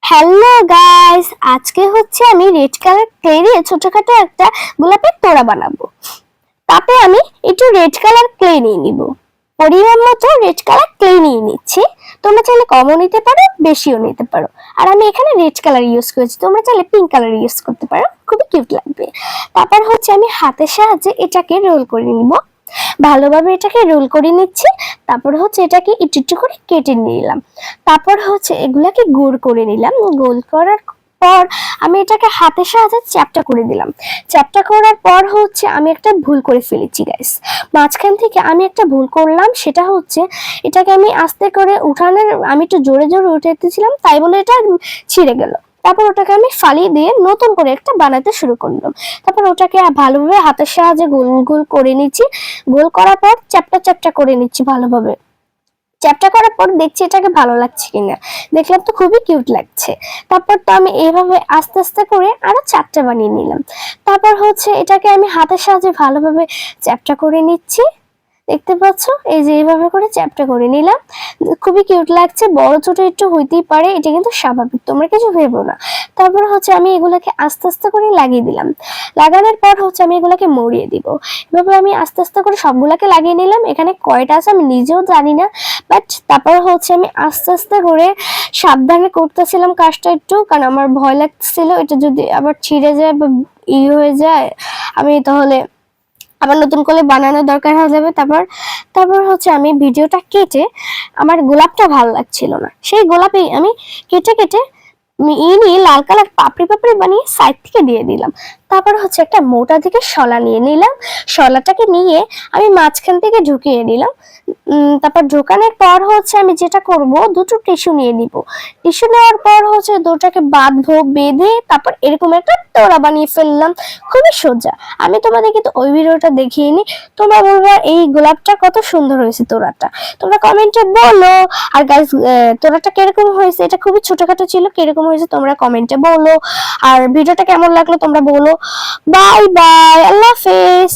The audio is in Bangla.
হ্যালো গাইস, আজকে হচ্ছে আমি রেড কালার ক্লে দিয়ে ছোটখাটো একটা গোলাপের তোড়া বানাবো। তাতে আমি একটু রেড কালার ক্লে নিয়ে নিব। পরিমাণ মতো রেড কালার ক্লে নিয়ে নিচ্ছি। তোমরা চাইলে কমও নিতে পারো, বেশিও নিতে পারো। আর আমি এখানে রেড কালার ইউজ করেছি, তোমরা চাইলে পিঙ্ক কালার ইউজ করতে পারো, খুবই কিউট লাগবে। তারপর হচ্ছে আমি হাতের সাহায্যে এটাকে রোল করে নিব। ভালোভাবে এটাকে রোল করে নিচ্ছি। তারপর হচ্ছে এটাকে একটু একটু করে কেটে নিলাম। তারপর হচ্ছে এগুলাকে গোল করে নিলাম। গোল করার পর আমি এটাকে হাতের সাহায্যে চ্যাপটা করে দিলাম। চ্যাপটা করার পর হচ্ছে আমি একটা ভুল করে ফেলেছি গাইস। মাঝখান থেকে আমি একটা ভুল করলাম, সেটা হচ্ছে এটাকে আমি আস্তে করে উঠানোর, আমি একটু জোরে জোরে উঠাতেছিলাম, তাই বলে এটা ছিঁড়ে গেল। তারপর ওটাকে আমি ফালিয়ে দিয়ে নতুন করে একটা বানাতে শুরু করলাম। তারপর ওটাকে ভালোভাবে হাতের সাহায্যে গোল গোল করে নিচ্ছি। গোল করার পর চ্যাপটা চ্যাপটা করে নিচ্ছি ভালোভাবে। চ্যাপটা করার পর দেখছি এটাকে ভালো লাগছে কিনা। দেখলাম তো খুবই কিউট লাগছে। তারপর তো আমি এইভাবে আস্তে আস্তে করে আরো 4টা বানিয়ে নিলাম। তারপর হচ্ছে এটাকে আমি হাতের সাহায্যে ভালোভাবে চ্যাপটা করে নিচ্ছি। দেখতে পাচ্ছ, এই যে এইভাবে করে চ্যাপটা করে নিলাম। খুবই কিউট লাগছে। বড় ছোট একটু হইতেই পারে, এটা কিন্তু স্বাভাবিক, তোমরা কিছু ভেবো না। তারপর হচ্ছে আমি এগুলাকে আস্তে আস্তে করে লাগিয়ে দিলাম। লাগানোর পর হচ্ছে আমি এগুলাকে মরিয়ে দিব। এভাবে আমি আস্তে আস্তে করে সবগুলাকে লাগিয়ে নিলাম। এখানে কয়টা আছে আমি নিজেও জানি না, বাট তারপর হচ্ছে আমি আস্তে আস্তে করে সাবধানে করতেছিলাম কাজটা একটু, কারণ আমার ভয় লাগছিল এটা যদি আবার ছিঁড়ে যায় বা হয়ে যায়, আমি তাহলে আবার নতুন করে বানানোর দরকার হয়ে যাবে। তারপর তারপর হচ্ছে আমি ভিডিওটা কেটে, আমার গোলাপটা ভালো লাগছিল না, সেই গোলাপে আমি কেটে কেটে নিয়ে লাল কালার পাপড়ি পাপড়ি বানিয়ে সাইড থেকে দিয়ে দিলাম। তারপর হচ্ছে একটা মোটা দিকে শলা নিয়ে নিলাম। শলাটাকে নিয়ে আমি মাঝখান থেকে ঢুকিয়ে দিলাম। তারপর ঢোকানোর পর হচ্ছে আমি যেটা করব, দুটো টিস্যু নিয়ে নিব। টিস্যু নেওয়ার পর হচ্ছে দুটাকে বাঁধবো, বেঁধে তারপর এরকম একটা তোড়া বানিয়ে ফেললাম। খুবই সোজা। আমি তোমাদের কিন্তু ওই ভিডিওটা দেখিয়ে নি। তোমরা বলবা এই গোলাপটা কত সুন্দর হয়েছে তোড়াটা, তোমরা কমেন্টে বলো। আর গাইস, তোড়াটা কিরকম হয়েছে, এটা খুবই ছোটখাটো ছিল, কিরকম হয়েছে তোমরা কমেন্টে বলো। আর ভিডিওটা কেমন লাগলো তোমরা বলো। বাই বাই, আল্লাহ হাফেজ।